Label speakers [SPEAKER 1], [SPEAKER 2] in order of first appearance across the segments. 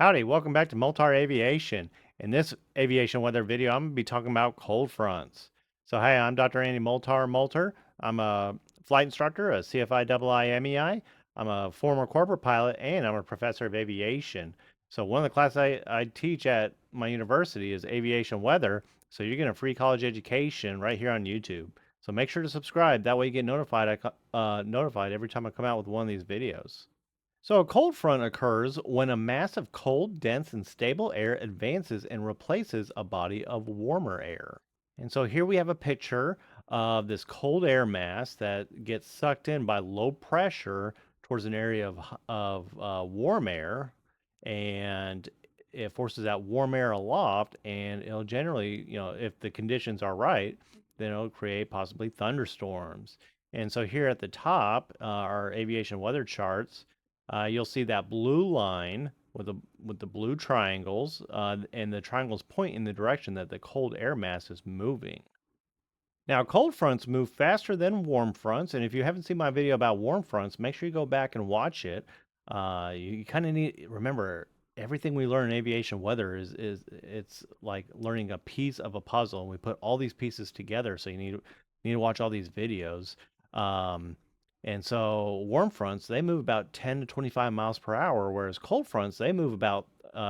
[SPEAKER 1] Howdy, welcome back to Multar Aviation. In this aviation weather video, I'm going to be talking about cold fronts. So, hey, I'm Dr. Andy Molter. I'm a flight instructor, a CFI IIMEI. I'm a former corporate pilot, and I'm a professor of aviation. So, one of the classes I teach at my university is aviation weather. So, you're getting a free college education right here on YouTube. So, make sure to subscribe. That way, you get notified every time I come out with one of these videos. So, a cold front occurs when a mass of cold, dense, and stable air advances and replaces a body of warmer air. And so, here we have a picture of this cold air mass that gets sucked in by low pressure towards an area of warm air, and it forces that warm air aloft, and it'll generally, if the conditions are right, then it'll create possibly thunderstorms. And so, here at the top, our aviation weather charts. You'll see that blue line with the blue triangles, and the triangles point in the direction that the cold air mass is moving. Now, cold fronts move faster than warm fronts, and if you haven't seen my video about warm fronts, make sure you go back and watch it. You kind of need remember everything we learn in aviation weather is it's like learning a piece of a puzzle, and we put all these pieces together. So you need to watch all these videos. Um, and so warm fronts they move about 10 to 25 miles per hour, whereas cold fronts they move about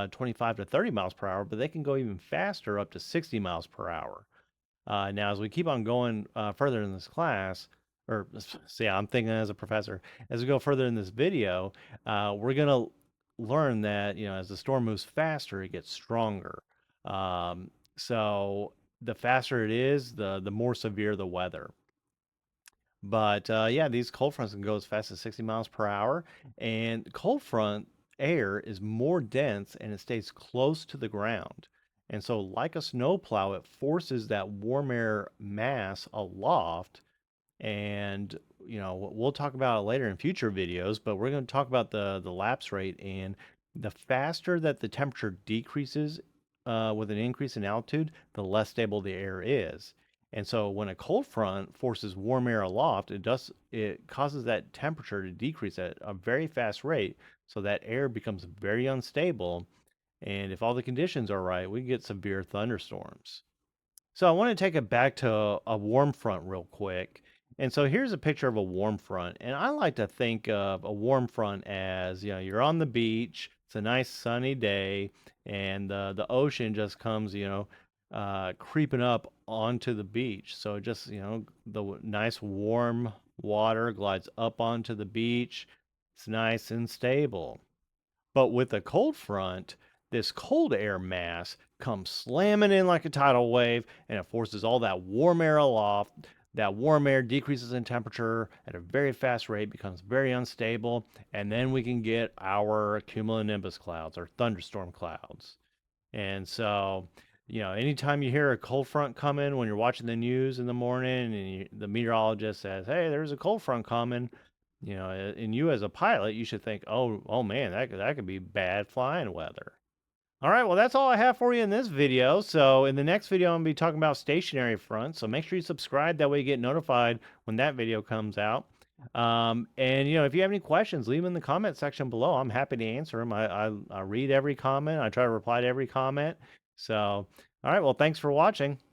[SPEAKER 1] 25 to 30 miles per hour, but they can go even faster, up to 60 miles per hour. Now, as we keep on going further in this class, or so yeah, I'm thinking as a professor, as we go further in this video, we're gonna learn that as the storm moves faster, it gets stronger. So the faster it is, the more severe the weather. But yeah, these cold fronts can go as fast as 60 miles per hour, and cold front air is more dense and it stays close to the ground. And so, like a snowplow, it forces that warm air mass aloft. And we'll talk about it later in future videos, but we're going to talk about the lapse rate. And the faster that the temperature decreases with an increase in altitude, the less stable the air is. And so when a cold front forces warm air aloft, it causes that temperature to decrease at a very fast rate, so that air becomes very unstable. And if all the conditions are right, we can get severe thunderstorms. So I want to take it back to a warm front real quick. And so here's a picture of a warm front. And I like to think of a warm front as, you're on the beach, it's a nice sunny day, and the ocean just comes, creeping up onto the beach. So just, the nice warm water glides up onto the beach. It's nice and stable. But with a cold front, this cold air mass comes slamming in like a tidal wave, and it forces all that warm air aloft. That warm air decreases in temperature at a very fast rate, becomes very unstable, and then we can get our cumulonimbus clouds or thunderstorm clouds. And so, anytime you hear a cold front coming when you're watching the news in the morning and the meteorologist says, "Hey, there's a cold front coming," and you as a pilot, you should think, "Oh man, that could be bad flying weather." All right, well, that's all I have for you in this video. So in the next video, I'm going to be talking about stationary fronts. So make sure you subscribe. That way you get notified when that video comes out. And, if you have any questions, leave them in the comment section below. I'm happy to answer them. I read every comment. I try to reply to every comment. So, all right, well, thanks for watching.